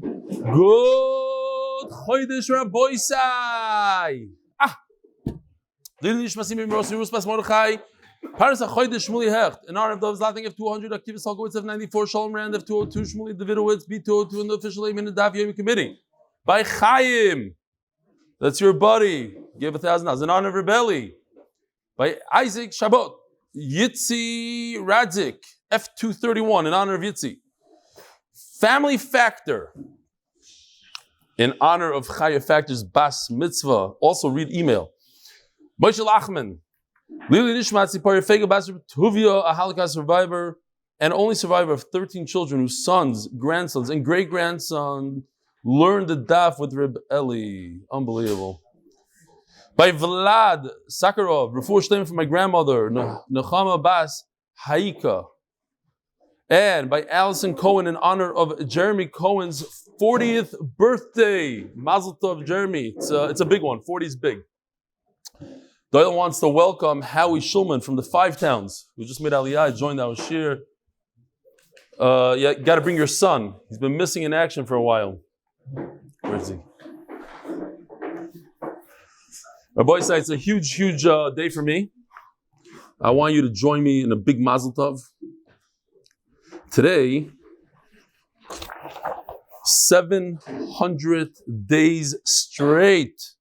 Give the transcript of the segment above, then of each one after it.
Good Chodesh Rabboisai. Leilui Nishmasim Mimros Yerus Bas Mordechai. Paras HaChodesh Shmuly Hecht. In honor of those Zlatnik of 200, Akiva Sulkowitz of 94, Sholom Rand of 202, Shmuly Davidowitz B202 in the official aim in the Daf Yomi committee. By Chaim. That's your buddy. Give $1,000. In honor of Reb Eli. By Isaac Shabot. Yitzi Radzik. F231 in honor of Yitzi. Family Factor. In honor of Chaya Factor's Bas Mitzvah. Also read email. Moish Lachman. Leilui Tziporah Feiga, R Tovia, a Holocaust survivor, and only survivor of 13 children whose sons, grandsons, and great-grandson learned the Daf with Reb Eli. Unbelievable. By Vladislav Zakharov, Refuas and Yeshuos from my grandmother, Nechama Bas Haika. And by Alison Cohen in honor of Jeremy Cohen's 40th birthday. Mazel Tov, Jeremy. It's a big one. 40 is big. Doyle wants to welcome Howie Shulman from the Five Towns, who just made Aliyah, joined our shir. You got to bring your son. He's been missing in action for a while. Where is he? Rabbi said it's a huge day for me. I want you to join me in a big Mazel Tov. Today, 700 days straight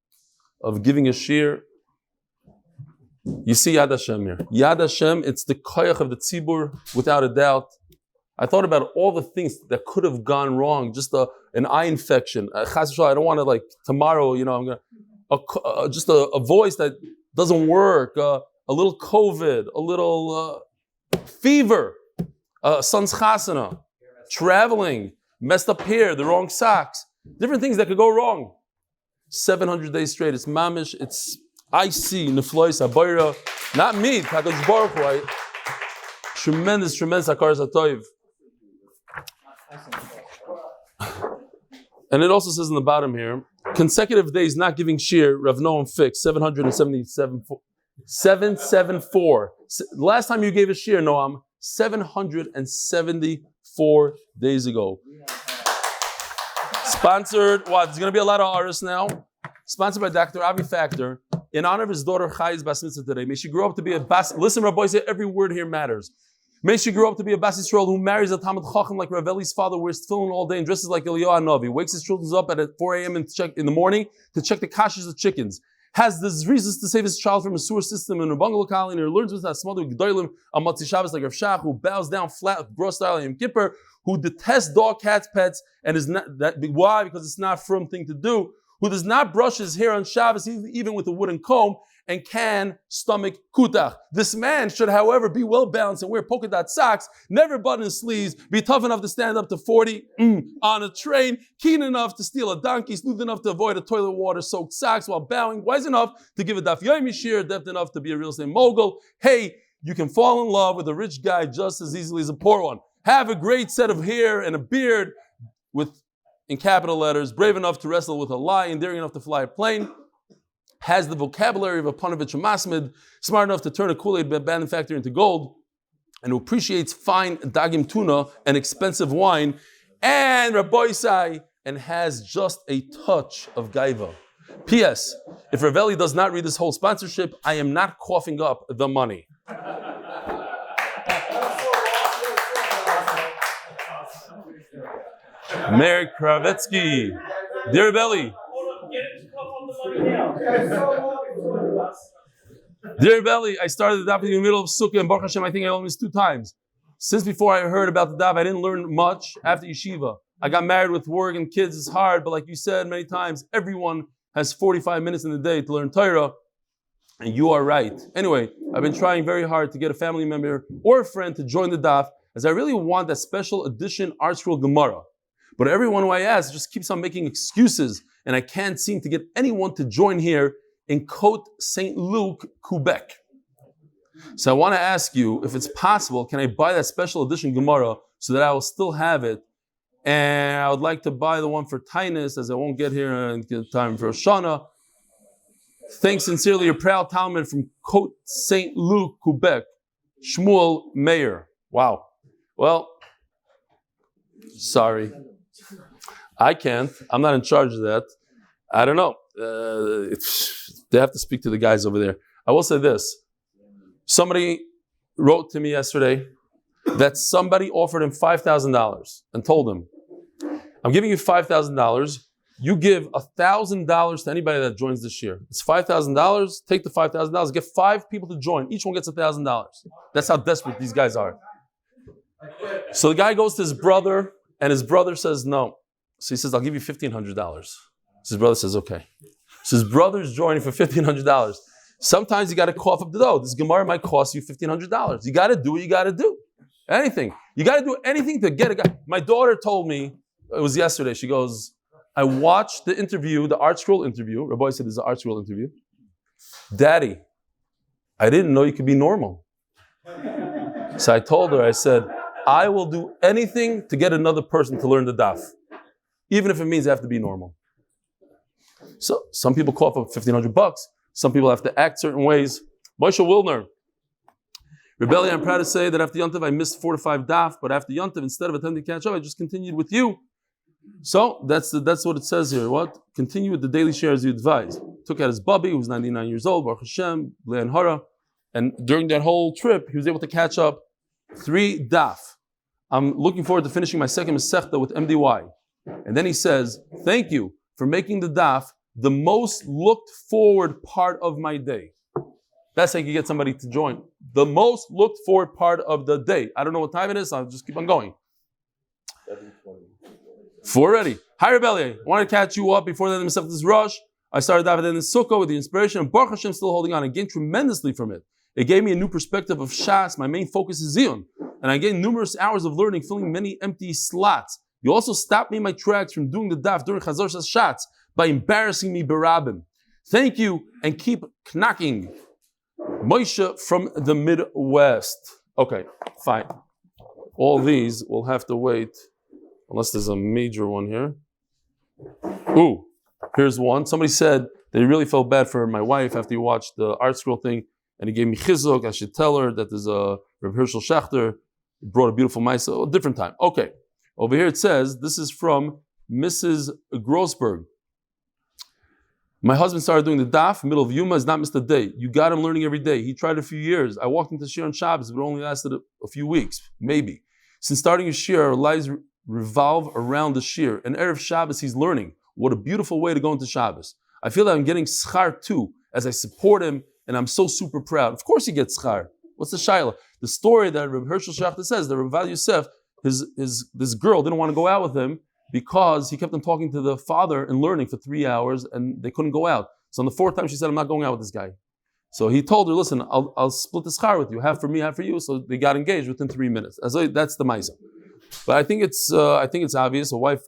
of giving a shir. You see Yad Hashem here. Yad Hashem, it's the koyach of the tzibur, without a doubt. I thought about all the things that could have gone wrong. Just an eye infection. I don't want to tomorrow, I'm going to, just a voice that doesn't work, a little COVID, a little fever, son's chasana, traveling, messed up hair, the wrong socks, different things that could go wrong. 700 days straight. It's mamish, it's I see Neflois Abayra, not me, Kadosh Baruch Hu. Tremendous Hakaras HaTov. And it also says in the bottom here, consecutive days not giving shir, Rav Noam fixed 774. Last time you gave a shir, Noam, 774 days ago. Sponsored, there's going to be a lot of artists now. Sponsored by Dr. Avi Factor. In honor of his daughter Chaya's Bas Mitzvah today, may she grow up to be a Bas. Listen, Rabbi, say every word here matters. May she grow up to be a Bas Yisrael who marries a Talmid Chacham like Reb Eli's father, wears tefillin all day and dresses like Eliyahu Hanavi, wakes his children up at 4 a.m. in the morning to check the kashas of chickens, has the reasons to save his child from a sewer system in a bungalow colony, and learns with that smother gedolim on Matzi Shabbos like Rav Shach, who bows down flat, gross style Yom Kippur, who detests dog, cats, pets, and is not that. Why? Because it's not a firm thing to do. Who does not brush his hair on Shabbos even with a wooden comb, and can stomach kutach. This man should, however, be well balanced and wear polka dot socks, never button his sleeves, be tough enough to stand up to 40 on a train, keen enough to steal a donkey, smooth enough to avoid a toilet water soaked socks while bowing, wise enough to give a Daf Yomi shir, deft enough to be a real estate mogul. Hey, you can fall in love with a rich guy just as easily as a poor one. Have a great set of hair and a beard with, in capital letters, brave enough to wrestle with a lion, daring enough to fly a plane, has the vocabulary of a Panovich Masmid, smart enough to turn a Kool-Aid abandoned factory into gold, and who appreciates fine dagim tuna and expensive wine, and Rabboisai, and has just a touch of gaiva. P.S. If Reb Eli does not read this whole sponsorship, I am not coughing up the money. Mary Kravetsky, dear Reb Eli, dear Reb Eli, I started the daf in the middle of Sukkah, and Baruch Hashem, I think I only missed 2 times. Since before I heard about the daf, I didn't learn much after yeshiva. I got married with work and kids. It's hard, but like you said many times, everyone has 45 minutes in the day to learn Torah, and you are right. Anyway, I've been trying very hard to get a family member or a friend to join the daf, as I really want that special edition Art Scroll Gemara. But everyone who I ask just keeps on making excuses, and I can't seem to get anyone to join here in Côte St. Luc, Quebec. So I want to ask you, if it's possible, can I buy that special edition Gemara so that I will still have it? And I would like to buy the one for Tainus, as I won't get here in time for Shana. Thanks sincerely, your proud Talmud from Côte St. Luc, Quebec, Shmuel Meyer. Wow. Well, sorry. I can't. I'm not in charge of that. I don't know. They have to speak to the guys over there. I will say this. Somebody wrote to me yesterday that somebody offered him $5,000 and told him, I'm giving you $5,000. You give $1,000 to anybody that joins this year. It's $5,000. Take the $5,000. Get 5 people to join. Each one gets $1,000. That's how desperate these guys are. So the guy goes to his brother, and his brother says no. So he says, I'll give you $1,500. So his brother says, okay. So his brother's joining for $1,500. Sometimes you got to cough up the dough. This Gemara might cost you $1,500. You got to do what you got to do. Anything. You got to do anything to get a guy. My daughter told me, it was yesterday, she goes, I watched the interview, the Art Scroll interview. Rabbi said there's an Art Scroll interview. Daddy, I didn't know you could be normal. So I told her, I said, I will do anything to get another person to learn the daf, even if it means I have to be normal. So some people cough up $1,500. Some people have to act certain ways. Moish Wilner. Reb Eli, I'm proud to say that after Yontav I missed 4 to 5 daf, but after Yontav, instead of attending catch up, I just continued with you. So that's what it says here. What? Continue with the daily share as you advise. Took out his bubby, who was 99 years old, Baruch Hashem, Le'an Hara, and during that whole trip, he was able to catch up 3 daf. I'm looking forward to finishing my second Masechta with MDY. And then he says, thank you for making the daf the most looked forward part of my day. That's how you can get somebody to join. The most looked forward part of the day. I don't know what time it is, I'll just keep on going. 4 already. Hi Reb Eli, I wanted to catch you up before the Masechta's rush. I started David in the Sukkah with the inspiration, and Baruch Hashem still holding on. I gained tremendously from it. It gave me a new perspective of Shas. My main focus is Zion. And I gained numerous hours of learning, filling many empty slots. You also stopped me in my tracks from doing the daf during Chazor Shas by embarrassing me berabim. Thank you, and keep knocking. Moshe from the Midwest. Okay, fine. All these will have to wait, unless there's a major one here. Ooh, here's one. Somebody said they really felt bad for my wife after you watched the Art Scroll thing, and he gave me chizuk. I should tell her that there's a Reb Hershel Schachter brought a beautiful Maisa. A different time. Okay. Over here it says, this is from Mrs. Grossberg. My husband started doing the daf, middle of Yuma, has not missed a day. You got him learning every day. He tried a few years. I walked into Shir on Shabbos, but it only lasted a few weeks, maybe. Since starting a Shir, our lives revolve around the Shir. And Erev Shabbos, he's learning. What a beautiful way to go into Shabbos. I feel that I'm getting schar too, as I support him, and I'm so super proud. Of course he gets schar. What's the shaila? The story that Reb Hershel Schachter says, that Reb Yosef, this girl didn't want to go out with him because he kept on talking to the father and learning for 3 hours, and they couldn't go out. So on the 4th time, she said, I'm not going out with this guy. So he told her, listen, I'll split the schar with you, half for me, half for you. So they got engaged within 3 minutes. That's the Maisa. But I think it's obvious. A wife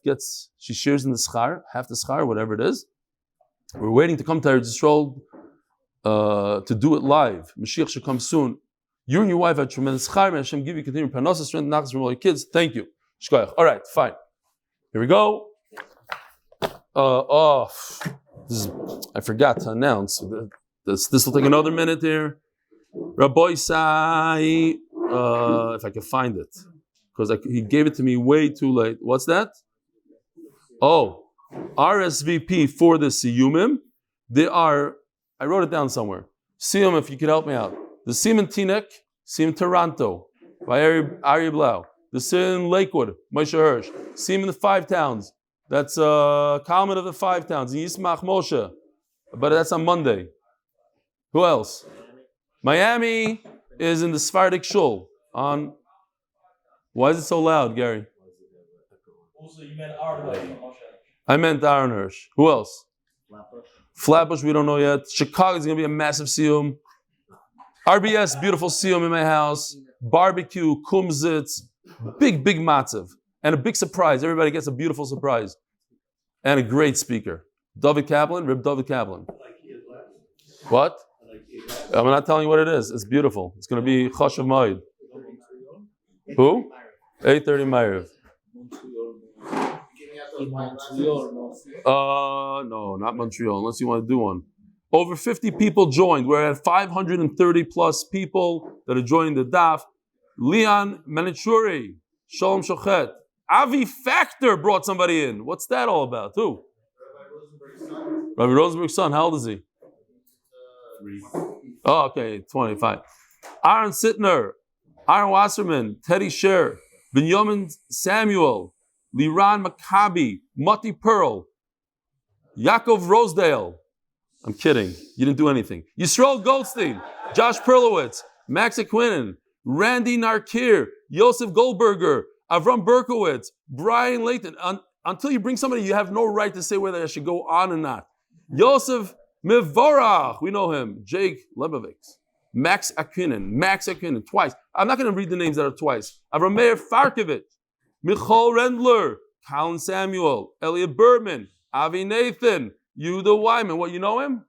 she shares in the schar, half the schar, whatever it is. We're waiting to come to Eretz Yisrael to do it live. Mashiach should come soon. You and your wife have tremendous schar. May Hashem give you continued parnasa, strength, nachas from all your kids. Thank you. Shkoyach. All right, fine. Here we go. I forgot to announce. This will take another minute here. Rabbi Sai, if I can find it, because he gave it to me way too late. What's that? Oh, RSVP for the Siyumim. They are, I wrote it down somewhere. Siyum, if you could help me out. The Siyum Teaneck, Siyum Toronto, by Ari Blau. The Siyum Lakewood, Moshe Hirsch. Siyum in the 5 towns. That's Kalman of the 5 towns. Yismach Moshe. But that's on Monday. Who else? Miami is in the Sephardic Shul on. Why is it so loud, Gary? Also, you meant Aaron. I meant Aaron Hirsch. Who else? Flatbush, we don't know yet. Chicago is going to be a massive siyum. RBS, beautiful siyum in my house. Barbecue, kumzitz, big matzav. And a big surprise. Everybody gets a beautiful surprise. And a great speaker. David Kaplan, Reb David Kaplan. What? I'm not telling you what it is. It's beautiful. It's going to be Choshev Moed. Who? 8:30 Ma'ariv. No, not Montreal, unless you want to do one. Over 50 people joined. We're at 530 plus people that are joining the daf. Leon Manichuri, Sholom Shochet, Avi Factor brought somebody in. What's that all about? Who? Rabbi Rosenberg's son. How old is he? 3. Oh, okay, 25. Aaron Sittner, Aaron Wasserman, Teddy Sher, Benjamin Samuel, Liran Maccabi, Mati Pearl, Yaakov Rosedale. I'm kidding. You didn't do anything. Yisrael Goldstein, Josh Perlowitz, Max Aquinan, Randy Narkir, Yosef Goldberger, Avram Berkowitz, Brian Layton. Until you bring somebody, you have no right to say whether I should go on or not. Yosef Mevorach, we know him. Jake Lebovitz, Max Aquinan, twice. I'm not going to read the names that are twice. Avram Meir Farkovich, Michal Rendler, Colin Samuel, Elliot Berman, Avi Nathan, Yehuda Wyman. What, you know him?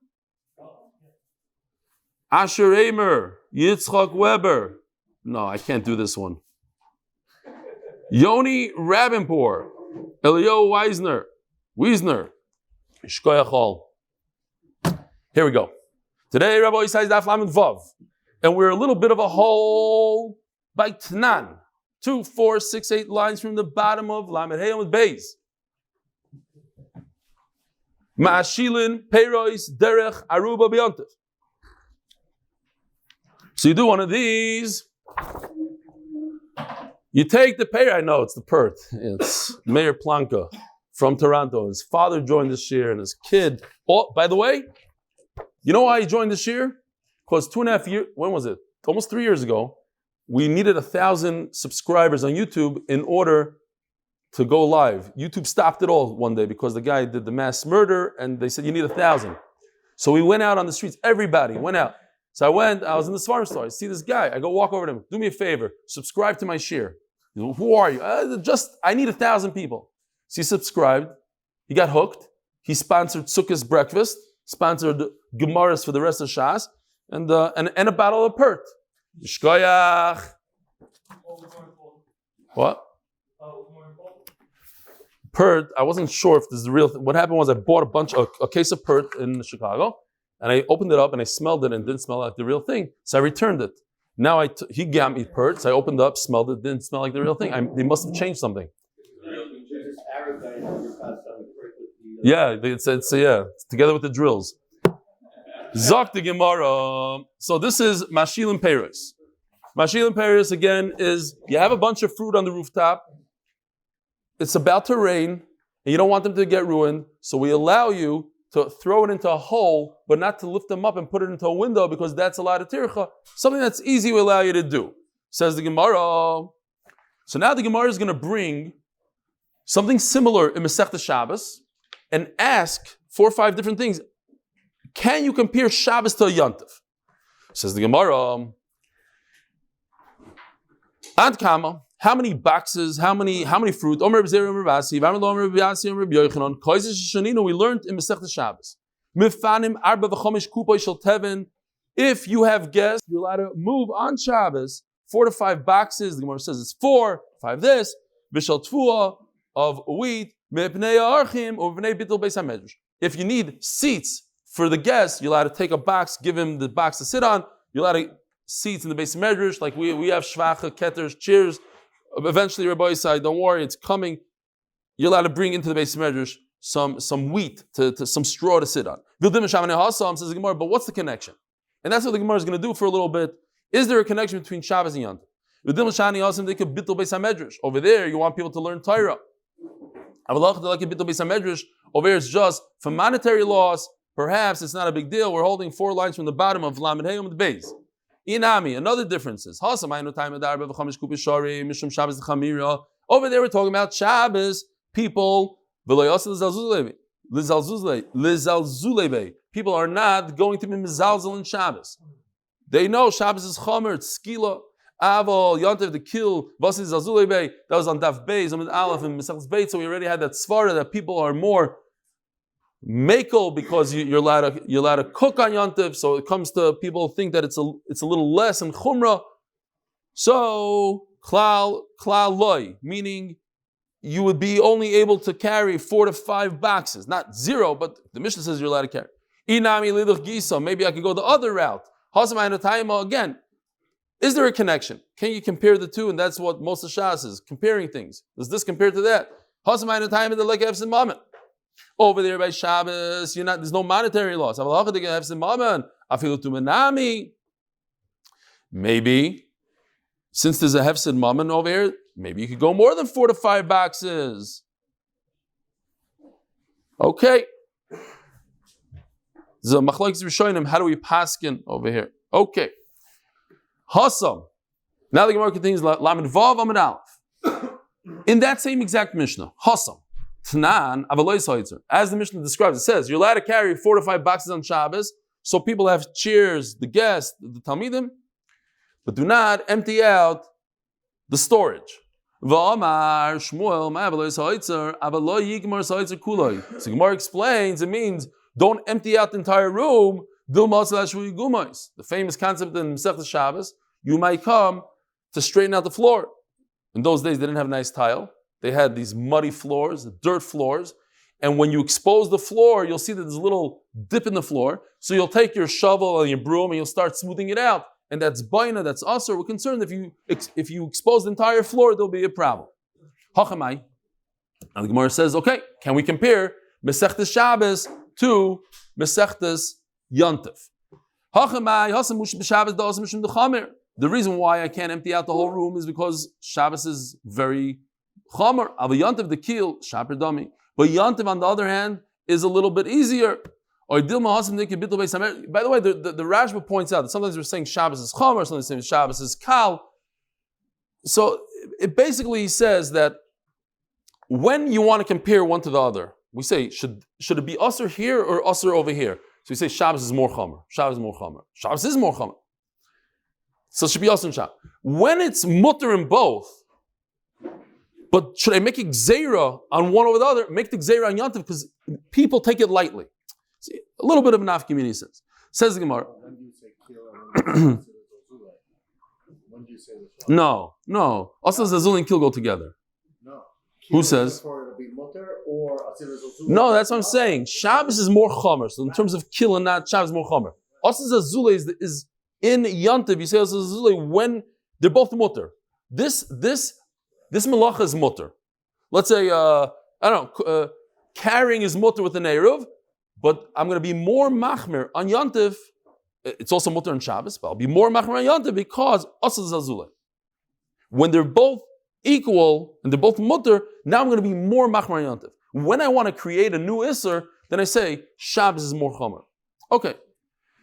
Asher Amer, Yitzchak Weber. No, I can't do this one. Yoni Rabinpour, Elio Wiesner, Shkoyachol. Here we go. Today, Rabbi Yisai Daf Lamed Vav, and we're a little bit of a hole by Tnan. 2, 4, 6, 8 lines from the bottom of Lamed Hey Amud Beis. Ma'ashilin Peirois Derech Aruba B'Yontif. So you do one of these. You take the pay. I know it's the Perth. It's Mayor Planka from Toronto. His father joined this year, and his kid. Oh, by the way, you know why he joined this year? Because 2.5 years. When was it? Almost 3 years ago. We needed 1,000 subscribers on YouTube in order to go live. YouTube stopped it all one day because the guy did the mass murder, and they said you need 1,000. So we went out on the streets. Everybody went out. So I was in the farm store. I see this guy. I go walk over to him. Do me a favor. Subscribe to my shir. Who are you? I need 1,000 people. So he subscribed. He got hooked. He sponsored Sukkah's breakfast, sponsored Gemaras for the rest of Shas, and a bottle of Pert. Shkoyach. What? Pert, I wasn't sure if this is the real thing. What happened was I bought a case of Pert in Chicago, and I opened it up and I smelled it and it didn't smell like the real thing. So I returned it. Now he got me Pert, so I opened it up, smelled it, didn't smell like the real thing. They must have changed something. Yeah, it's together with the drills. Zok the Gemara. So this is Mashilim Peres. Mashilim Peres again is you have a bunch of fruit on the rooftop. It's about to rain, and you don't want them to get ruined, so we allow you to throw it into a hole, but not to lift them up and put it into a window because that's a lot of tircha. Something that's easy we allow you to do. Says the Gemara. So now the Gemara is going to bring something similar in Masechta Shabbos and ask 4 or 5 different things. Can you compare Shabbos to a Yontif? Says the Gemara. Ant Kama. How many boxes? How many fruit? We learned in Masechta Shabbos. If you have guests, you're allowed to move on Shabbos 4 to 5 boxes. The Gemara says it's 4, 5 this. Bishal Tfua of wheat. If you need seats for the guests, you're allowed to take a box, give him the box to sit on. You're allowed to seats in the Beis Medrash, like we have shvacha, ketters, chairs. Eventually, Reb Eli said, "Don't worry, it's coming." You're allowed to bring into the Beis Medrash some wheat, to some straw to sit on. Says the Gemara, but what's the connection? And that's what the Gemara is going to do for a little bit. Is there a connection between Shabbos and Yontif? Over there, you want people to learn Torah. Over here, it's just for monetary loss. Perhaps it's not a big deal. We're holding 4 lines from the bottom of Lamed Hey Amud Beis. Inami, another difference is over there we're talking about Shabbos people. People are not going to be mizalzel in Shabbos. They know Shabbos is chomer, it's skila, avol, yontev, the kill, vasi zalzulebe. That was on Daf Beis, Amud Aleph, and Masechtas Beitzah. So we already had that svara that people are more makel because you're allowed to cook on Yontif, so it comes to people think that it's a little less in Chumrah. So klal loy, meaning you would be only able to carry 4 to 5 boxes, not 0, but the Mishnah says you're allowed to carry. Inami liduch gisa, maybe I could go the other route. Again, Is there a connection? Can you compare the two? And that's what most of Shas is, comparing things. Does this compare to that? Over there by Shabbos, there's no monetary loss. Maybe, since there's a hefsid mammon over here, maybe you could go more than 4 to 5 boxes. Okay. The machlokes rishonim, how do we paskin over here? Okay. Hasam. Now the Gemara continues, Lamed Vav Amud Aleph. In that same exact Mishnah, Hasam. Tnan Avaloi Soitzer. As the Mishnah describes, it says, you're allowed to carry 4 to 5 boxes on Shabbos, so people have cheers, the guests, the Talmidim, but do not empty out the storage. V'amar Shmuel Ma'avaloi Soitzer Avaloi Yigmar Soitzer Kuloi. So Gemara explains, it means don't empty out the entire room. The famous concept in Masechet Shabbos, you might come to straighten out the floor. In those days, they didn't have nice tile. They had these muddy floors, dirt floors. And when you expose the floor, you'll see that there's a little dip in the floor. So you'll take your shovel and your broom and you'll start smoothing it out. And that's baina, that's usher. We're concerned if you expose the entire floor, there'll be a problem. Hachamai. And the Gemara says, okay, can we compare Masechtes Shabbos to Masechtes Yontif? The reason why I can't empty out the whole room is because Shabbos is very chomer. But Yontif But Yontif, on the other hand, is a little bit easier. By the way, the Rashba points out that sometimes we're saying Shabbos is chomer, sometimes we're saying Shabbos is kal. So it basically says that when you want to compare one to the other, we say, should it be usher here or usher over here? So we say Shabbos is more chomer. Shabbos is more chomer. Shabbos is more chomer. So it should be usher and Shabbos. When it's mutter in both, but should I make a gzeira on one over the other? Make the gzeira on Yontif because people take it lightly. See, a little bit of an afkimini sense. Says the Gemara. When do you say kill and when do you say the No. Also Zazul and kill go together. No. Who says? No, that's what I'm saying. Shabbos is more chomer. So in terms of kill and not, Shabbos is more chomer. Also Zazul is in Yontif. You say also Zazul when they're both mutter. This malacha is mutter. Let's say carrying is mutter with an eruv, but I'm going to be more machmer on Yontif. It's also mutter on Shabbos, but I'll be more machmer on Yontif because also Zazul. When they're both equal and they're both mutter, now I'm going to be more machmer on Yontif. When I want to create a new Isser, then I say Shabbos is more chomer. Okay.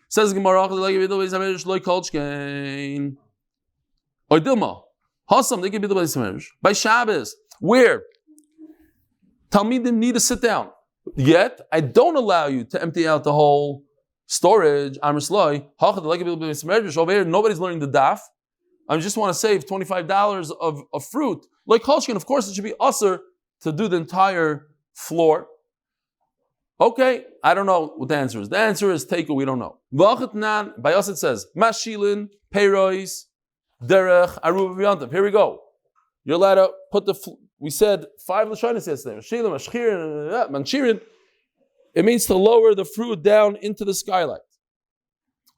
Says Gemara, by Shabbos, where Talmidim need to sit down. Yet I don't allow you to empty out the whole storage. Over here, nobody's learning the daf. I just want to save $25 of fruit. Like Kolshkin, of course, it should be usher to do the entire floor. Okay, I don't know what the answer is. The answer is take it, we don't know. By us it says, Mashilin, Peirois, Derech, Aruv Yantav. Here we go. You're allowed to put we said 5 Lashonis yesterday. Mashilin, Mashchirin, Manchirin. It means to lower the fruit down into the skylight.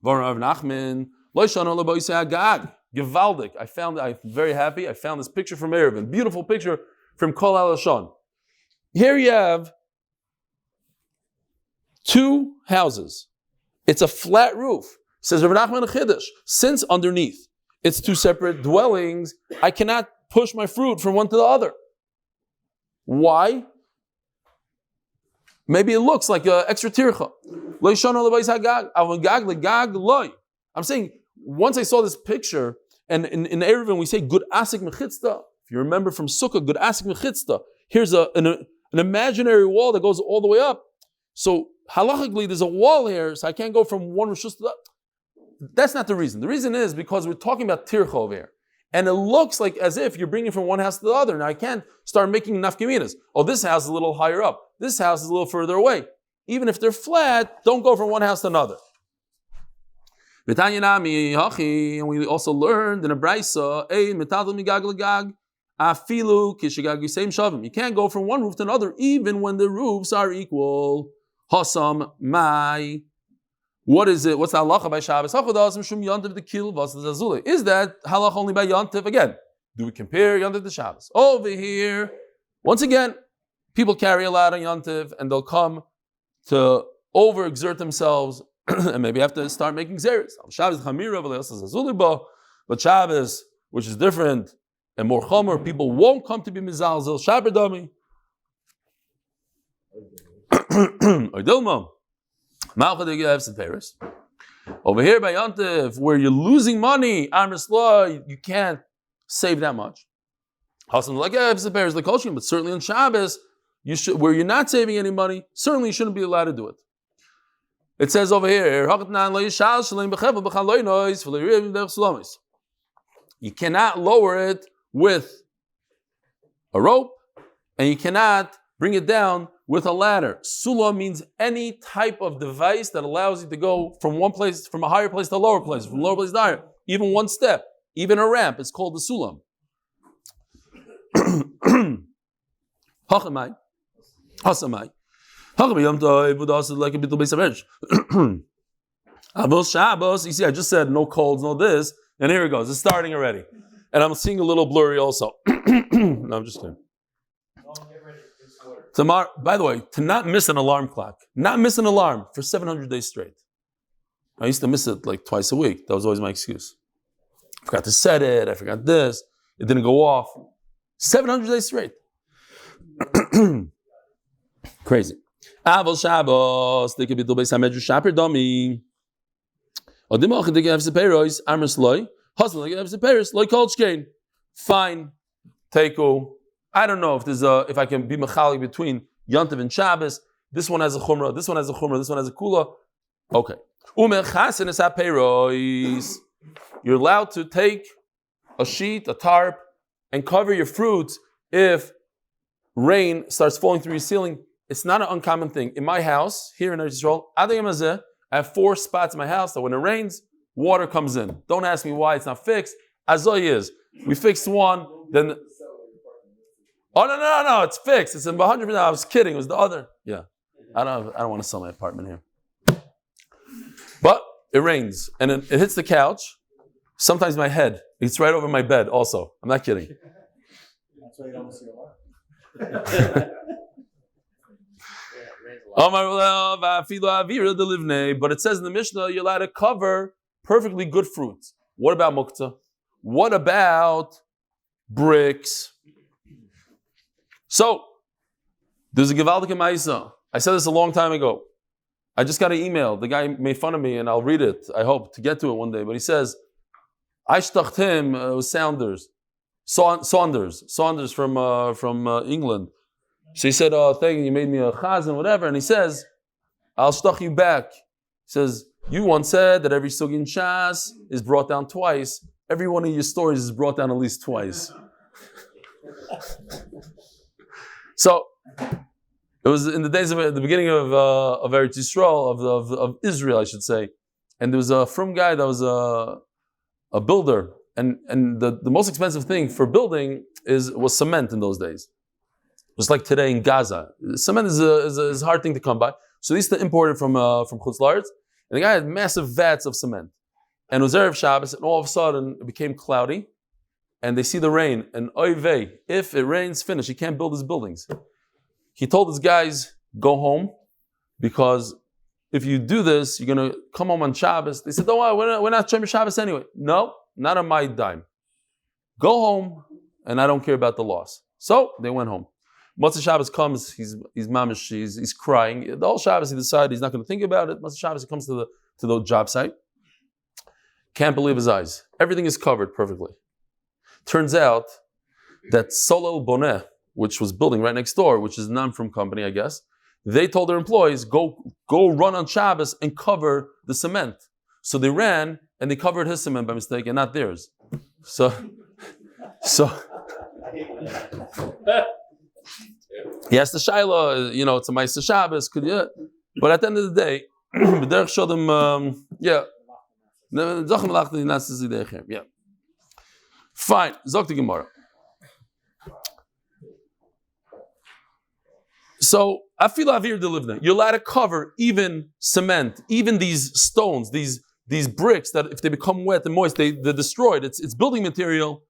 Varav Nachman, Loishano Laboise Agag. Gevaldik. I'm very happy. I found this picture from Erevin. Beautiful picture from Kol Alashon. Here you have 2 houses. It's a flat roof. Says Rav Nachman Chiddush. Since underneath it's 2 separate dwellings, I cannot push my fruit from one to the other. Why? Maybe it looks like an extra tircha. I'm saying, once I saw this picture, and in Erevin we say good asik mechitzta. If you remember from Sukkah, good asik mechitzta. Here's an imaginary wall that goes all the way up. So halachically, there's a wall here, so I can't go from one rishus to the other. That's not the reason. The reason is because we're talking about tircha over here. And it looks like as if you're bringing from one house to the other. Now I can't start making nafkaminas. Oh, this house is a little higher up. This house is a little further away. Even if they're flat, don't go from one house to another. And we also learned in a Beitzah, you can't go from one roof to another, even when the roofs are equal. Hasam mai. What is it? What's the halacha by Shabbos? Is that halacha only by Yontif? Again, do we compare Yontif to Shabbos? Over here, once again, people carry a lot on Yontif and they'll come to overexert themselves and maybe have to start making zeros. Shabbos chamira, but Shabbos, which is different and more chomer, people won't come to be mizalzel Shabbos. Over here by Yontif, where you're losing money, you can't save that much. But certainly on Shabbos, where you're not saving any money, certainly you shouldn't be allowed to do it. It says over here, you cannot lower it with a rope, and you cannot bring it down with a ladder. Sula means any type of device that allows you to go from one place, from a higher place to a lower place, from lower place to higher, even one step, even a ramp. It's called the sulam. Hachamai, Hasamai, Hachamai like a bit of base of edge. Avos Shabbos. You see, I just said no colds, no this, and here it goes. It's starting already, and I'm seeing a little blurry also. No, I'm just kidding. Tomorrow, by the way, to not miss an alarm clock, not miss an alarm for 700 days straight. I used to miss it like twice a week. That was always my excuse. I forgot to set it. I forgot this. It didn't go off. 700 days straight. Crazy. Aval Shabbos. They could be the base Hamedru Shaper Domi. Odimach they have separos. Amers loy. Hustle they have separos. Loy kolchkein. Fine. Teiko. I don't know if I can be mechalik between Yontiv and Shabbos. This one has a chumrah. This one has a chumrah. This one has a kula. Okay. You're allowed to take a sheet, a tarp, and cover your fruits if rain starts falling through your ceiling. It's not an uncommon thing. In my house, here in Eretz Yisrael, I have 4 spots in my house that when it rains, water comes in. Don't ask me why it's not fixed. Azoy is. We fixed one, then... Oh, no, it's fixed. It's in 100%. I was kidding. It was the other. Yeah. I don't want to sell my apartment here. But it rains, and it hits the couch. Sometimes my head. It's right over my bed also. I'm not kidding. That's why you don't see a lot. But it says in the Mishnah, you're allowed to cover perfectly good fruits. What about muktzah? What about bricks? So, there's a Gevaldik Maisa. I said this a long time ago. I just got an email. The guy made fun of me, and I'll read it. I hope to get to it one day. But he says, I shtacht him, it was Saunders from England. So he said, oh, thank you, you made me a chazan, whatever. And he says, I'll shtach you back. He says, you once said that every sugi in Shas is brought down twice. Every one of your stories is brought down at least twice. So, it was in the days of the beginning of Eretz Yisrael, of Israel, I should say. And there was a frum guy that was a builder. And the most expensive thing for building was cement in those days. Just like today in Gaza. Cement is a hard thing to come by. So they used to import it from Chutz La'aretz. And the guy had massive vats of cement. And it was Erev Shabbos, and all of a sudden it became cloudy. And they see the rain, and oy vey, if it rains, finish. He can't build his buildings. He told his guys, go home, because if you do this, you're going to come home on Shabbos. They said, don't worry, we're not Shomer Shabbos anyway. No, not on my dime. Go home, and I don't care about the loss. So they went home. Motzei Shabbos comes, he's mamish, he's crying. The whole Shabbos he decided he's not going to think about it. Motzei Shabbos he comes to the job site. Can't believe his eyes. Everything is covered perfectly. Turns out that Solel Boneh, which was building right next door, which is a non-from company, I guess, they told their employees, go run on Shabbos and cover the cement. So they ran and they covered his cement by mistake and not theirs. So yes, the Shaila, it's a Ma'aseh Shabbos, but at the end of the day, B'derech showed them, yeah. Fine, Zok the Gemara. So, afila avir delivna. You're allowed to cover even cement, even these stones, these bricks that if they become wet and moist, they're destroyed. It's building material.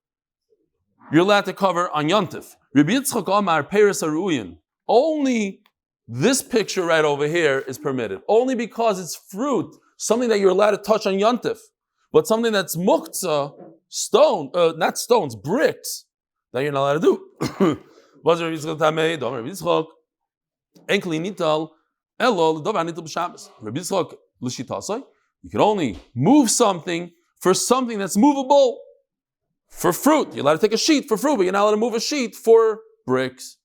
You're allowed to cover on Yontif. Rabbi Yitzchak Amar Peres Aruyin. Only this picture right over here is permitted. Only because it's fruit, something that you're allowed to touch on Yontif. But something that's muktzah, not stones, bricks, that you're not allowed to do. You can only move something for something that's movable. For fruit, you're allowed to take a sheet for fruit, but you're not allowed to move a sheet for bricks.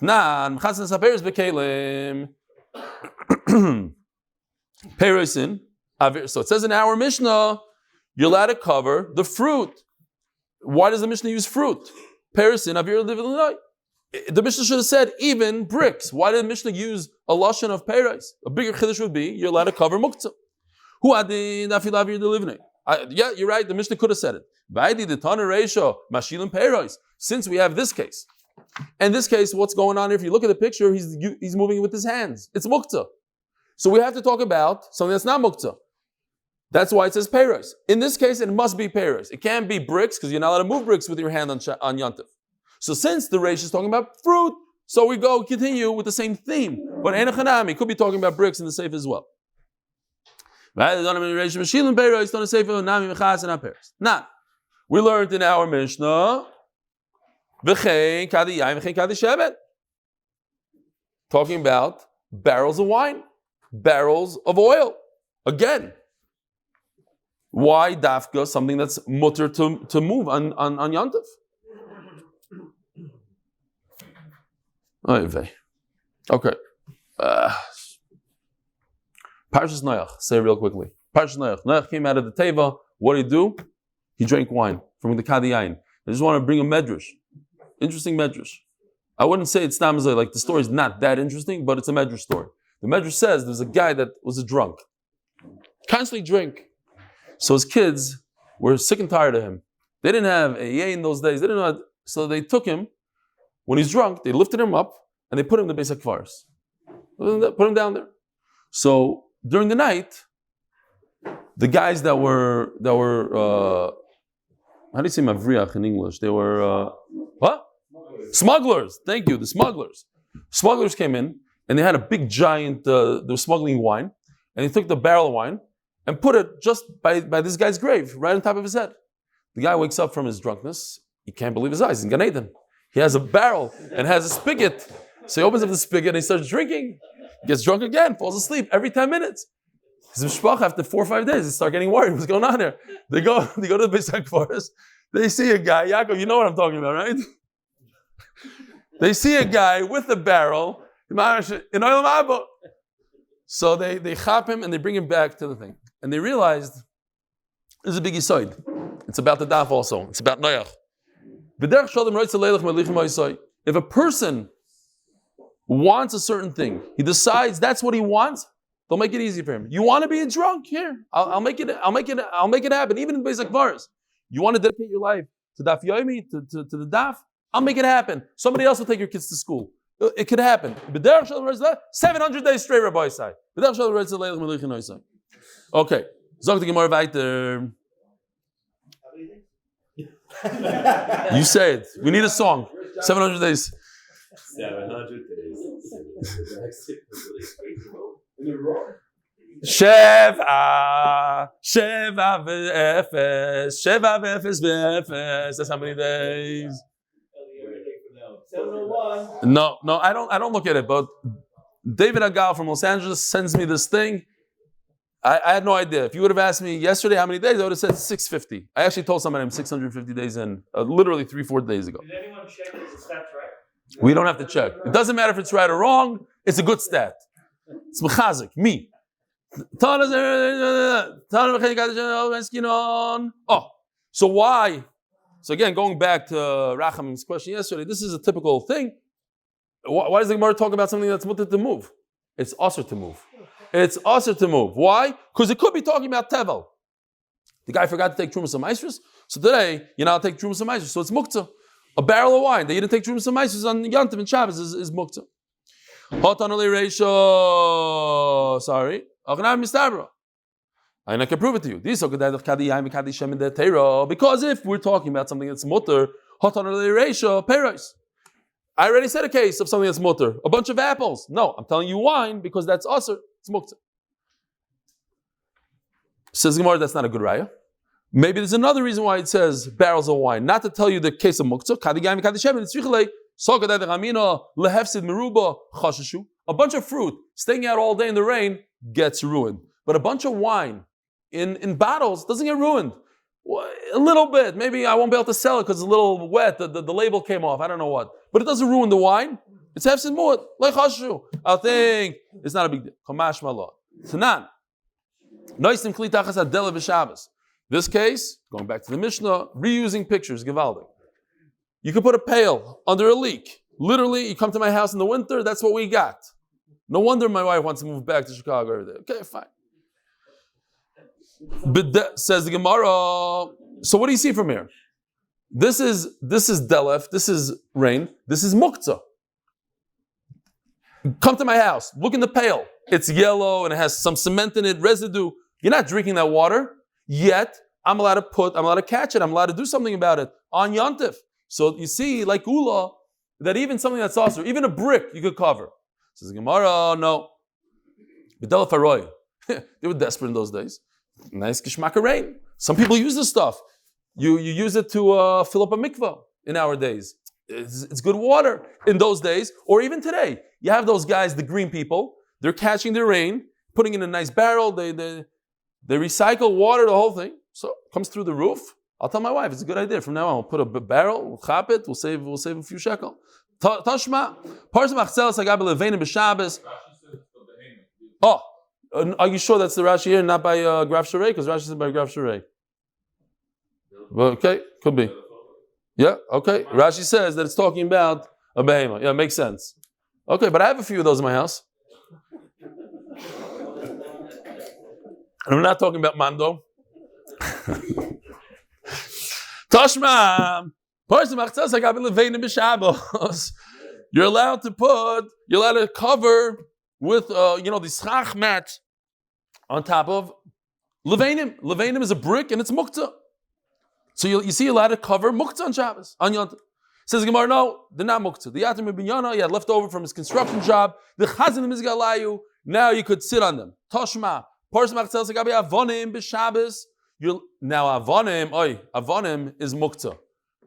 So it says in our Mishnah, you're allowed to cover the fruit. Why does the Mishnah use fruit? The Mishnah should have said even bricks. Why did the Mishnah use a lashon of peres? A bigger chiddush would be you're allowed to cover muktzah. Yeah, you're right. The Mishnah could have said it. Since we have this case, and this case, what's going on here? If you look at the picture, he's moving it with his hands. It's muktzah. So we have to talk about something that's not muktzah. That's why it says peres. In this case, it must be peres. It can't be bricks because you're not allowed to move bricks with your hand on Yontif. So since the Reish is talking about fruit, so we continue with the same theme. But Enochanami could be talking about bricks in the safe as well. Now, we learned in our Mishnah, talking about barrels of wine, barrels of oil. Again, why dafka, something that's mutter to move on Yontif? Okay. Parshas Noach, say it real quickly. Parshas Noach. Noach came out of the teva. What did he do? He drank wine from the Kadiyayin. I just want to bring a medrash. Interesting medrash. I wouldn't say it's Tamazay, like the story is not that interesting, but it's a medrash story. The medrash says there's a guy that was a drunk. Constantly drink. So his kids were sick and tired of him. They didn't have a yay in those days. They didn't know, so they took him. When he's drunk, they lifted him up and they put him in the Beis HaKvaros. Put him down there. So during the night, the guys that were how do you say mavriach in English? They were what? Smugglers. Thank you, the smugglers. Smugglers came in and they had a big giant. They were smuggling wine, and they took the barrel of wine and put it just by this guy's grave, right on top of his head. The guy wakes up from his drunkenness. He can't believe his eyes. He's in Gan Eden. He has a barrel and has a spigot. So he opens up the spigot and he starts drinking. Gets drunk again, falls asleep every 10 minutes. His mishpach, after 4 or 5 days, they start getting worried. What's going on here? They go to the Beis HaKvaros. They see a guy, Yaakov, you know what I'm talking about, right? They see a guy with a barrel in Olam Haba. So they chop him and they bring him back to the thing. And they realized, this is a big yisoid. It's about the daf also. It's about Noach. If a person wants a certain thing, he decides that's what he wants, they'll make it easy for him. You want to be a drunk? Here, I'll make it happen. Even in Beis HaKvaros, you want to dedicate your life to Daf Yomi, to the daf? I'll make it happen. Somebody else will take your kids to school. It could happen. 700 days straight, Rabbi Isai. Okay. Zog the Gemara weiter. You say it. We need a song. 700 days. 700 days. Sheva ve'efes. That's how many days? 701. No, I don't look at it, but David Agal from Los Angeles sends me this thing. I had no idea. If you would have asked me yesterday how many days, I would have said 650. I actually told somebody I'm 650 days in, literally 3-4 days ago. Did anyone check if the stats right? We don't have to check. It doesn't matter if it's right or wrong. It's a good stat. It's mechazik, me. Oh, so why? So again, going back to Rachamim's question yesterday, this is a typical thing. Why does the Gemara talk about something that's mutter to move? It's also to move. It's also to move. Why? Because it could be talking about tevel. The guy forgot to take trumas and maestros, so today you're not take trumas and maestros. So it's muktzah. A barrel of wine that you didn't take trumas and maestros on Yontif and Shabbos is muktzah. Hotanoli ratio. Sorry. And I can prove it to you. Because if we're talking about something that's mutter, hotanoli ratio peros. I already said a case of something that's mutter. A bunch of apples. No, I'm telling you wine because that's usher. It's muktzah. Says Gemara, that's not a good raya. Maybe there's another reason why it says barrels of wine. Not to tell you the case of muktzah. A bunch of fruit staying out all day in the rain gets ruined. But a bunch of wine in bottles doesn't get ruined. A little bit. Maybe I won't be able to sell it because it's a little wet. The label came off. I don't know what. But it doesn't ruin the wine. It's hefsid mu'at. Like chashu. I think it's not a big deal. Kamash malah. Tanan. Noisim kli tachas adela v'shabbos. This case, going back to the Mishnah, reusing pictures, Givaldi. You could put a pail under a leak. Literally, you come to my house in the winter, that's what we got. No wonder my wife wants to move back to Chicago every day. Okay, fine. But says the Gemara, so what do you see from here? This is delef, this is rain, this is muktzah. Come to my house, look in the pail. It's yellow and it has some cement in it, residue. You're not drinking that water, yet I'm allowed to catch it, I'm allowed to do something about it on Yontif. So you see, like Ula, that even something that's also, even a brick you could cover. Says Gemara, no. B'delef haroy. They were desperate in those days. Nice kishmaka rain. Some people use this stuff. You use it to fill up a mikvah in our days. It's good water in those days, or even today. You have those guys, the green people, they're catching the rain, putting it in a nice barrel, they recycle water, the whole thing. So it comes through the roof. I'll tell my wife, it's a good idea. From now on, we'll put a barrel, we'll chop it, we'll save a few shekel. Tashma, Parsa Machzelas Agabe Levenim B'Shabbos. Oh, are you sure that's the Rashi here, not by Graf Sharei? Because Rashi said by Graf Sharei. Well, okay, could be. Yeah, okay. Rashi says that it's talking about a behemoth. Yeah, makes sense. Okay, but I have a few of those in my house. And I'm not talking about Mando. Tashma, you're allowed to cover with the schach mat on top of levanim. Levanim is a brick and it's muktzah. So you see, you're allowed to cover muktzah on Shabbos, on Yontif. Says Gemara, no, they're not muktzah. The yatim binyana, he had left over from his construction job. The chazan mizgalayu, now you could sit on them. Tashma, now avonim is muktzah,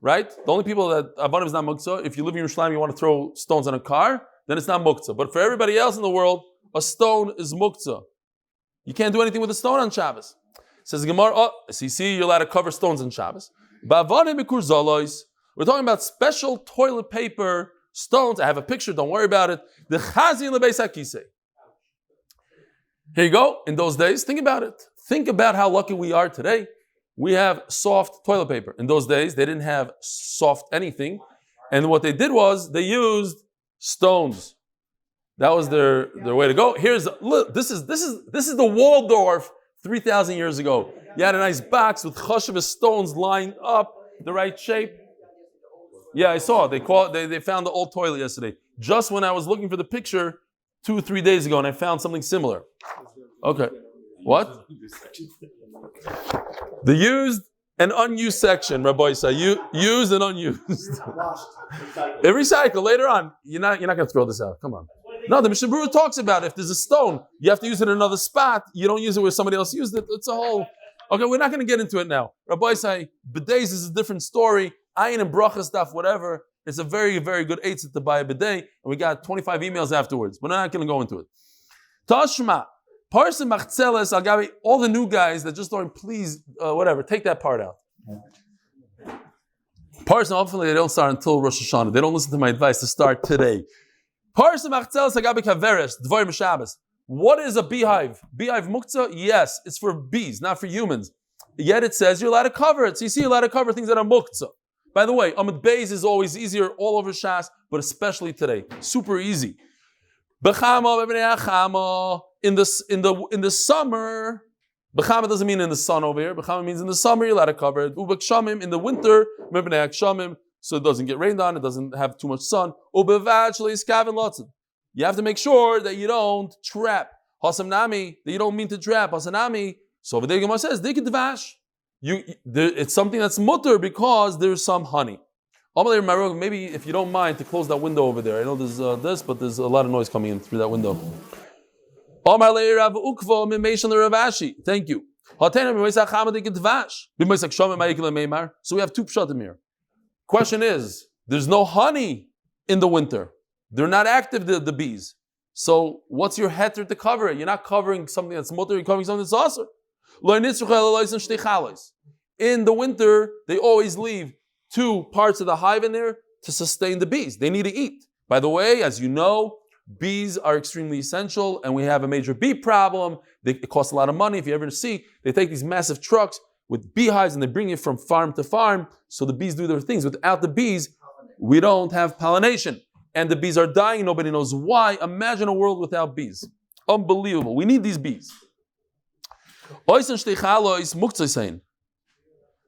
right? The only people that avonim is not muktzah, if you live in Yerushalayim, you want to throw stones on a car, then it's not muktzah. But for everybody else in the world, a stone is muktzah. You can't do anything with a stone on Shabbos. Says Gemara, so you see, you're allowed to cover stones on Shabbos. We're talking about special toilet paper stones. I have a picture, don't worry about it. The chazin lebeis hakisei. Here you go. In those days, think about it. Think about how lucky we are today. We have soft toilet paper. In those days, they didn't have soft anything. And what they did was they used stones. That was their way to go. Look, this is the Waldorf 3,000 years ago. You had a nice box with chashava stones lined up the right shape. Yeah, I saw. They found the old toilet yesterday. Just when I was looking for the picture 2 or 3 days ago, and I found something similar. Okay. What? The used and unused section, Rabbi Isa. Used and unused. They recycle later on. You're not going to throw this out. Come on. No, the Mishnah Berurah talks about if there's a stone, you have to use it in another spot. You don't use it where somebody else used it. It's a whole. Okay, we're not going to get into it now. Rabbi Isa, bidets is a different story. Ayin and bracha stuff, whatever. It's a very, very good eitzah to buy a bidet, and we got 25 emails afterwards. We're not going to go into it. Tashma, parsa machzeles agabe, all the new guys that just don't, please, whatever, take that part out. Parsa, hopefully they don't start until Rosh Hashanah. They don't listen to my advice to start today. Parsa machzeles agabe kaveres, dvorim Shabbos. What is a beehive? Beehive muktzah? Yes, it's for bees, not for humans. Yet it says you're allowed to cover it. So you see, you're allowed to cover things that are muktzah. By the way, Amud Beis is always easier all over Shas, but especially today. Super easy. In the summer, Bechama doesn't mean in the sun over here. Bechama means in the summer you're allowed to cover it. Ubek in the winter, so it doesn't get rained on, it doesn't have too much sun. you have to make sure that you don't trap. Hasamnami, that you don't mean to trap. Hasanami, so over there Gemara says, dvash. It's something that's mutter because there's some honey. Maybe if you don't mind to close that window over there. I know there's this, but there's a lot of noise coming in through that window. Thank you. So we have two pshatim here. Question is, there's no honey in the winter. They're not active, the bees. So what's your heter to cover it? You're not covering something that's mutter, you're covering something that's aser. In the winter, they always leave two parts of the hive in there to sustain the bees. They need to eat. By the way, as you know, bees are extremely essential, and we have a major bee problem. It costs a lot of money. If you ever see, they take these massive trucks with beehives and they bring it from farm to farm, so the bees do their things. Without the bees, we don't have pollination. And the bees are dying, nobody knows why. Imagine a world without bees. Unbelievable. We need these bees.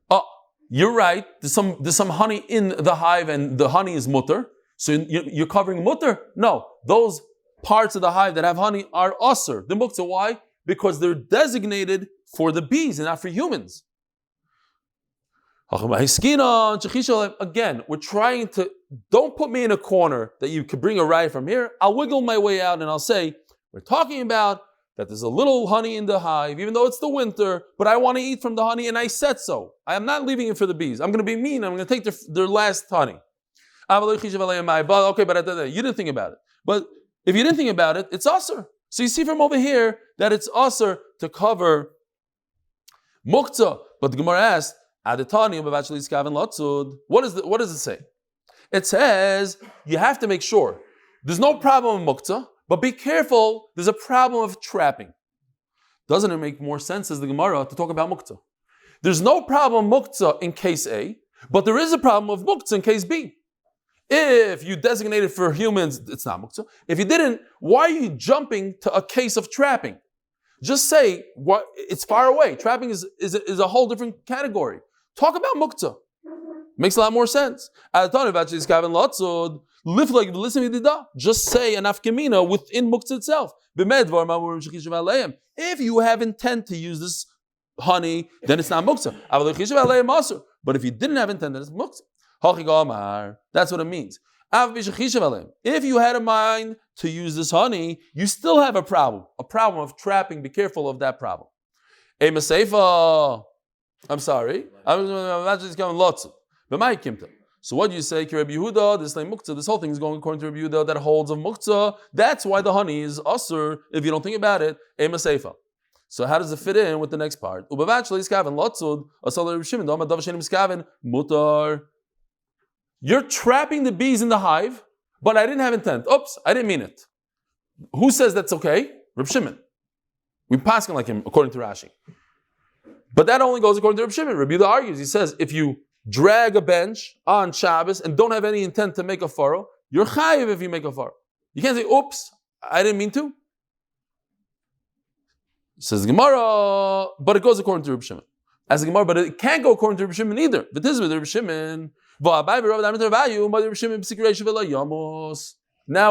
Oh, you're right. There's some honey in the hive, and the honey is mutter. So you're covering mutter? No. Those parts of the hive that have honey are usr. The muktzah. Why? Because they're designated for the bees and not for humans. Again, we're trying to, don't put me in a corner that you could bring a riot from here. I'll wiggle my way out and I'll say, we're talking about that there's a little honey in the hive, even though it's the winter, but I want to eat from the honey and I said so. I am not leaving it for the bees. I'm going to be mean. I'm going to take their last honey. Okay, but you didn't think about it. But if you didn't think about it, it's usr. So you see from over here that it's usr to cover muktzah. But the Gemara asked, what does it say? It says you have to make sure. There's no problem with muktzah, but be careful, there's a problem of trapping. Doesn't it make more sense as the Gemara to talk about muktzah? There's no problem muktzah in case A, but there is a problem of muktzah in case B. If you designate it for humans, it's not muktzah. If you didn't, why are you jumping to a case of trapping? Just say, it's far away. Trapping is a whole different category. Talk about muktzah. Makes a lot more sense. Just say an afkemina within muktzah itself. If you have intent to use this honey, then it's not muktzah. But if you didn't have intent, then it's muktzah. That's what it means. If you had a mind to use this honey, you still have a problem of trapping. Be careful of that problem. I'm sorry. So what do you say? This whole thing is going according to Reb Yehuda that holds of muktzah. That's why the honey is usr. If you don't think about it, so how does it fit in with the next part? You're trapping the bees in the hive, but I didn't have intent. Oops, I didn't mean it. Who says that's okay? Reb Shimon. We pass him like him, according to Rashi. But that only goes according to Reb Shimon. Reb Yehuda argues. He says, if you drag a bench on Shabbos and don't have any intent to make a furrow, you're chayiv if you make a furrow. You can't say, oops, I didn't mean to. Says Gemara, but it goes according to Reb Shimon. As Gemara, but it can't go according to Reb Shimon either. But this is with Reb Shimon. Now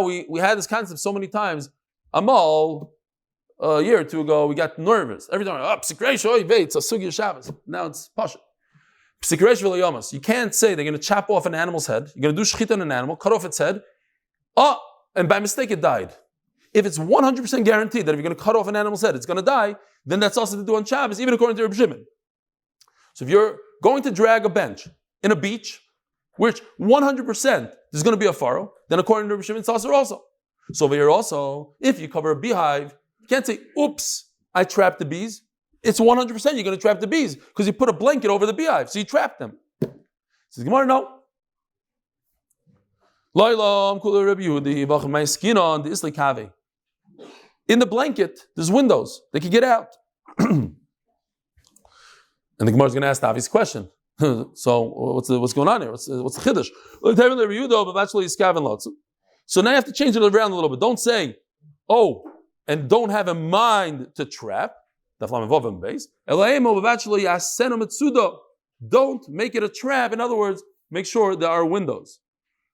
we had this concept so many times. Amal, a year or two ago, we got nervous. Every time, now it's pasha. You can't say they're going to chop off an animal's head. You're going to do shchita on an animal, cut off its head. And by mistake it died. If it's 100% guaranteed that if you're going to cut off an animal's head, it's going to die, then that's also to do on Shabbos, even according to Reb Shimon. So if you're going to drag a bench in a beach, which 100% there's going to be a furrow, then according to Reb Shimon, it's also. So over here also, if you cover a beehive, you can't say, oops, I trapped the bees. It's 100% you're going to trap the bees because you put a blanket over the beehive, so you trap them. Says Gemara, no. In the blanket, there's windows. They can get out. And the Gemara is going to ask the obvious question. So what's going on here? What's the chiddush? So now you have to change it around a little bit. Don't say, and don't have a mind to trap. Don't make it a trap. In other words, make sure there are windows.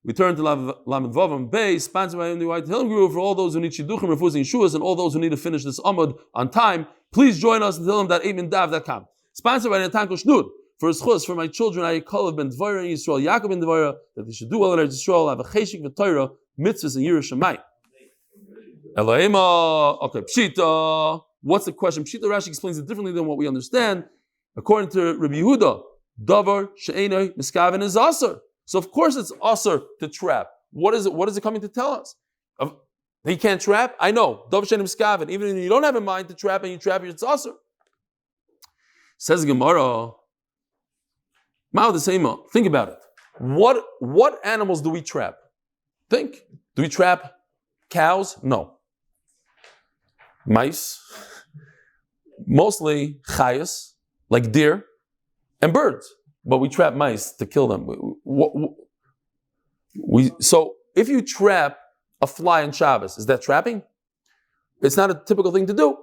We turn to Lamed Vav Beis, sponsored by MDY Tehillim Group, for all those who need Shidduchim, Refuas and Yeshuos, and all those who need to finish this Amud on time. Please join us at Tehillim.8mindav.com. Sponsored by Natan Khoshnood, for his chus, for my children, I call Ben Dvara in Yisrael, Yaakov Ben Dvara, that they should do well in Eretz Yisrael, have a cheshik v'Torah, mitzvahs and Yerushalayim. Elohim, okay, Pshita. What's the question? Pshita Rashi explains it differently than what we understand. According to Rabbi Yehuda, Davar she'enoi miskaven is aser. So of course it's aser to trap. What is it? What is it coming to tell us? He can't trap? I know. Davar she'enoi miskaven. Even if you don't have a mind to trap and you trap, it's aser. Says Gemara, Ma'od the same. Think about it. What animals do we trap? Think. Do we trap cows? No. Mice. Mostly chayas, like deer, and birds. But we trap mice to kill them. So if you trap a fly on Shabbos, is that trapping? It's not a typical thing to do.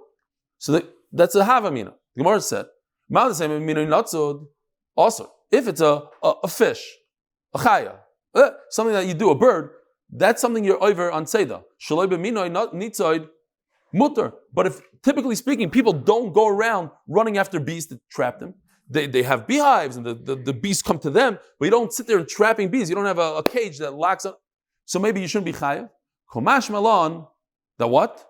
So that's a havamina. The Gemara said, also, if it's a fish, a chaya, something that you do, a bird, that's something you're over on Seder. Shaloi b'minoi not nitzoid mutter. But if, typically speaking, people don't go around running after bees to trap them. They have beehives and the bees come to them, but you don't sit there and trapping bees. You don't have a cage that locks up. So maybe you shouldn't be chayav. Komash malon, that what?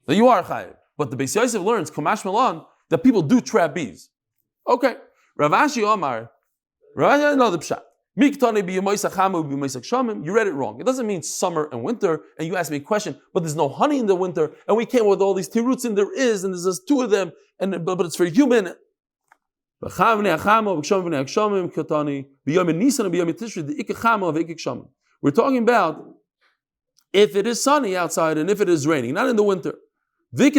That you are chayav. But the Beis Yosef learns, Komash malon, that people do trap bees. Okay. Rav Ashi Omar, another pshat. You read it wrong. It doesn't mean summer and winter, and you asked me a question, but there's no honey in the winter, and we came with all these tiruts, and there is, and there's just two of them, but it's for human. We're talking about if it is sunny outside and if it is raining, not in the winter. But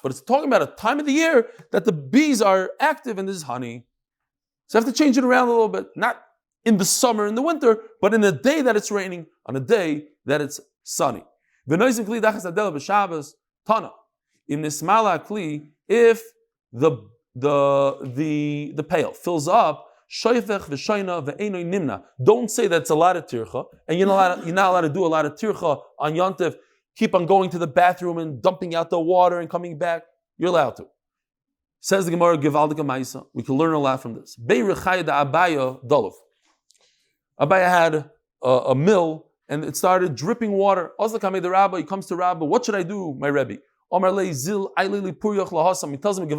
it's talking about a time of the year that the bees are active and there's honey. So you have to change it around a little bit. Not in the summer and the winter, but in a day that it's raining, on a day that it's sunny. If the pail fills up, don't say that's a lot of tircha, and you're not allowed to do a lot of tircha on Yontif. Keep on going to the bathroom and dumping out the water and coming back. You're allowed to. Says the Gemara, Gevaldika Maisa. We can learn a lot from this. Abaya had a mill and it started dripping water. He comes to Rabbi, what should I do, my Rebbe? He tells him,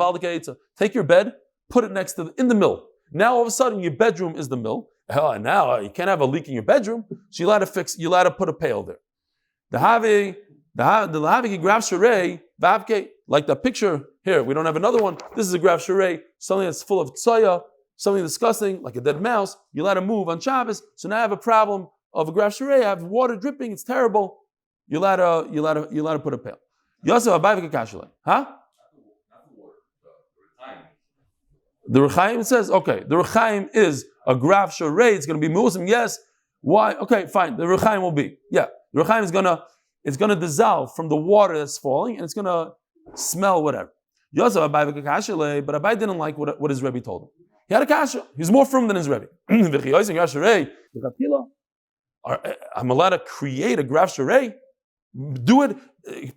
take your bed, put it next to in the mill. Now all of a sudden your bedroom is the mill. Now you can't have a leak in your bedroom, so you allowed to put a pail there. The Lahavi grabs Sharei, like the picture here. We don't have another one. This is a graf Sharei, something that's full of tsoya, something disgusting, like a dead mouse. You let it move on Shabbos. So now I have a problem of a graf Sharei. I have water dripping. It's terrible. You let to put a pail. Yosef Abayvik Kashalei. Huh? The Rechaim says, okay, the Rechaim is a graf Sharei. It's going to be Muslim. Yes. Why? Okay, fine. The Rechaim will be. Yeah. The Rechaim is gonna dissolve from the water that's falling, and it's gonna smell whatever. Yosef Abai Kashalei, but Abai didn't like what his Rebbe told him. He had a kasha. He's more firm than his Rebbe. I'm allowed to create a graf Sharei, do it,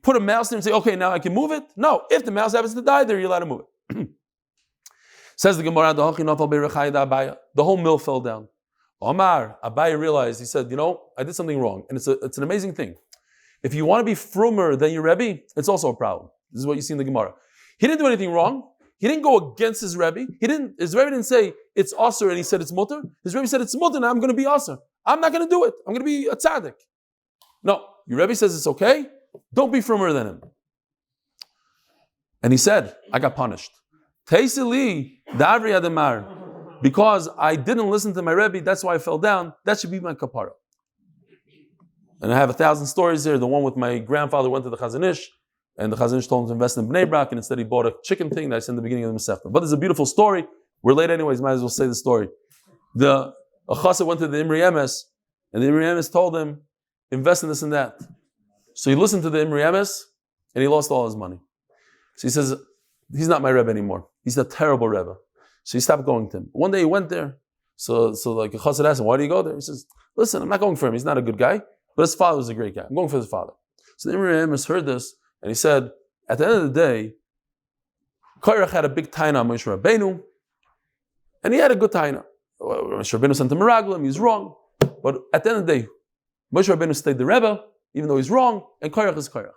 put a mouse there and say, okay, now I can move it. No, if the mouse happens to die there, you're allowed to move it. Says the Gemara, the whole mill fell down. Omar, Abai realized, he said, I did something wrong. And it's an amazing thing. If you want to be frumer than your Rebbe, it's also a problem. This is what you see in the Gemara. He didn't do anything wrong. He didn't go against his Rebbe. His Rebbe didn't say it's aser and he said it's mutter. His Rebbe said it's mutter and I'm going to be aser. I'm not going to do it. I'm going to be a tzaddik. No, your Rebbe says it's okay. Don't be frumer than him. And he said, I got punished. Teisili davri adamar. Because I didn't listen to my Rebbe, that's why I fell down. That should be my kapara. And I have 1,000 stories here. The one with my grandfather went to the Chazon Ish, and the Chazon Ish told him to invest in Bnei Brak, and instead he bought a chicken thing that I said in the beginning of the Masechta. But there's a beautiful story. We're late anyways, might as well say the story. A chassid went to the Imri Emes, and the Imri Emes told him, invest in this and that. So he listened to the Imri Emes, and he lost all his money. So he says, he's not my Rebbe anymore. He's a terrible Rebbe. So he stopped going to him. One day he went there, So like a chassid asked him, why do you go there? He says, listen, I'm not going for him. He's not a good guy, but his father was a great guy. I'm going for his father. So the Imre Emes heard this, and he said, at the end of the day, Korach had a big taina on Moshe Rabbeinu, and he had a good taina. Moshe Rabbeinu sent him a raglim, he's wrong. But at the end of the day, Moshe Rabbeinu stayed the Rebbe, even though he's wrong, and Korach is Korach.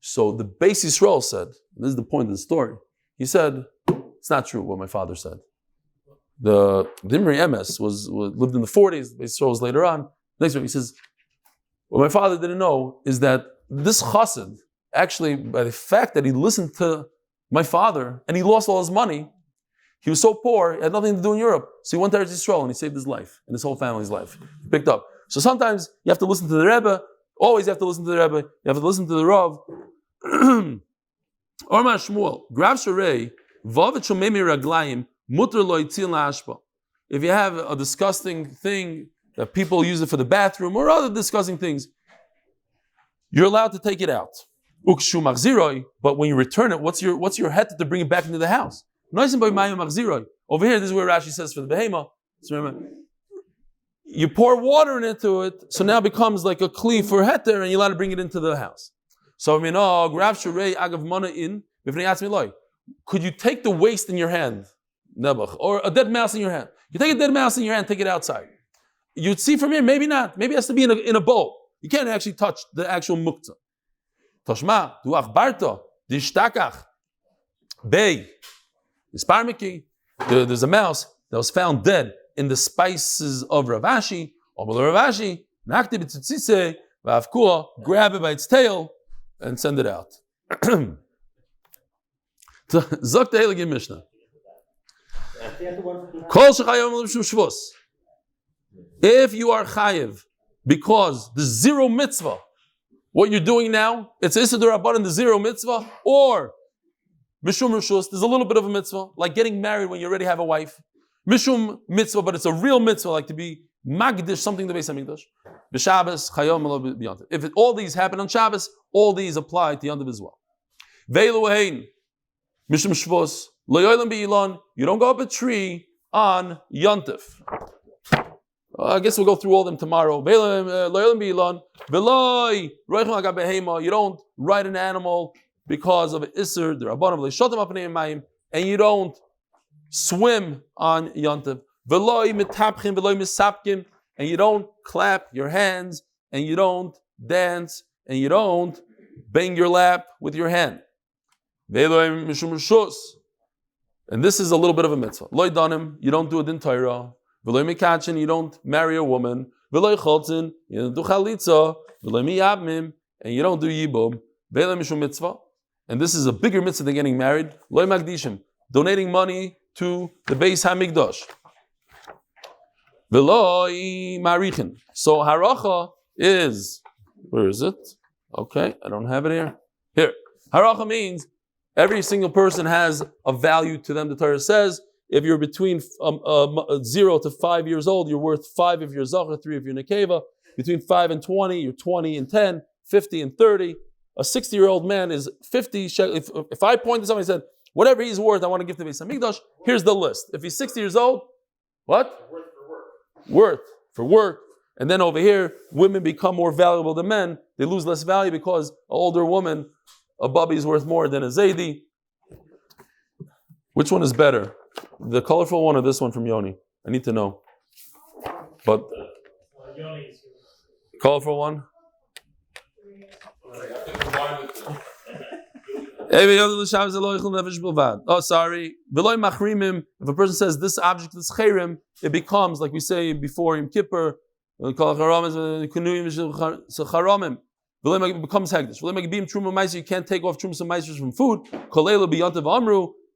So the Beis Yisrael said, and this is the point of the story, he said, it's not true what my father said. The Imre Emes lived in the 40s, Beis Yisrael was later on. Next one, he says, what my father didn't know is that this chassid, actually, by the fact that he listened to my father and he lost all his money, he was so poor, he had nothing to do in Europe. So he went to Eretz Yisrael and he saved his life and his whole family's life. He picked up. So sometimes you have to listen to the Rebbe, always you have to listen to the Rebbe, you have to listen to the Rav. Orma Shmuel, Grav Sharei, Vavet Shomemi Raglayim, Mutter Lo Yitzil La'ashpa. If you have a disgusting thing that people use it for the bathroom or other disgusting things, you're allowed to take it out. Ukshu Machziroi, but when you return it, what's your head to bring it back into the house? Over here, this is where Rashi says for the behema. So remember, you pour water into it, so now it becomes like a kli for heter, and you're allowed to bring it into the house. So I mean, Grav Sharei Agav Mana in. Could you take the waste in your hand, Nebuch, or a dead mouse in your hand? You take a dead mouse in your hand, take it outside. You'd see from here, maybe not. Maybe it has to be in a bowl. You can't actually touch the actual muktzah. Toshma, duach barta, dishtakach, bei, isparmiki. There's a mouse that was found dead in the spices of Ravashi. Ravashi, nakti b'tzitzise, v'avkua, grab it by its tail and send it out. Zok Tehillim Mishnah. Kol shechayom l'mishum shvus. If you are chayiv because the zero mitzvah, what you're doing now, it's Issa D'Rabbanan, the zero mitzvah, or Mishum Rishus, there's a little bit of a mitzvah, like getting married when you already have a wife. Mishum mitzvah, but it's a real mitzvah, like to be magdish, something to Beis HaMikdash. B'Shabbos, Chayom, beyond it. If all these happen on Shabbos, all these apply to Yontiv as well. Ve'elu Mishum Shvos, Lo Yolam B'Ilon, you don't go up a tree on Yontiv. I guess we'll go through all of them tomorrow. You don't ride an animal because of Isser, and you don't swim on Yontiv. And you don't clap your hands, and you don't dance, and you don't bang your lap with your hand. And this is a little bit of a mitzvah. You don't do it in Torah. You don't marry a woman. You don't do chalitza. And you don't do yibum. And this is a bigger mitzvah than getting married. Donating money to the Beis HaMikdash. So haracha is, where is it? Okay, I don't have it here. Here. Haracha means every single person has a value to them. The Torah says, if you're between 0 to 5 years old, you're worth 5 if you're Zachar, 3 if you're Nekeva. Between 5 and 20, you're 20 and 10, 50 and 30. A 60-year-old man is 50 shekel. If I point to somebody and said, whatever he's worth, I want to give to Beis HaMikdash, here's the list. If he's 60 years old, what? Worth for work. And then over here, women become more valuable than men. They lose less value because an older woman, a bubby, is worth more than a Zaidi. Which one is better? The colorful one or this one from Yoni? I need to know. But colorful one? Oh, sorry. If a person says this object is chayrim, it becomes, like we say before Yom Kippur, it becomes hegdish. You can't take off trumas and maisers from food.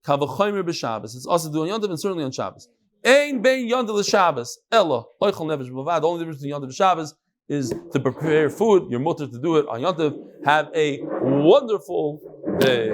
It's also doing Yontiv and certainly on Shabbos. Ein bein Yontiv l'Shabbos ella loichol nefesh b'vad. The only difference between Yontiv and Shabbos is to prepare food. You're mutter to do it on Yontiv. Have a wonderful day.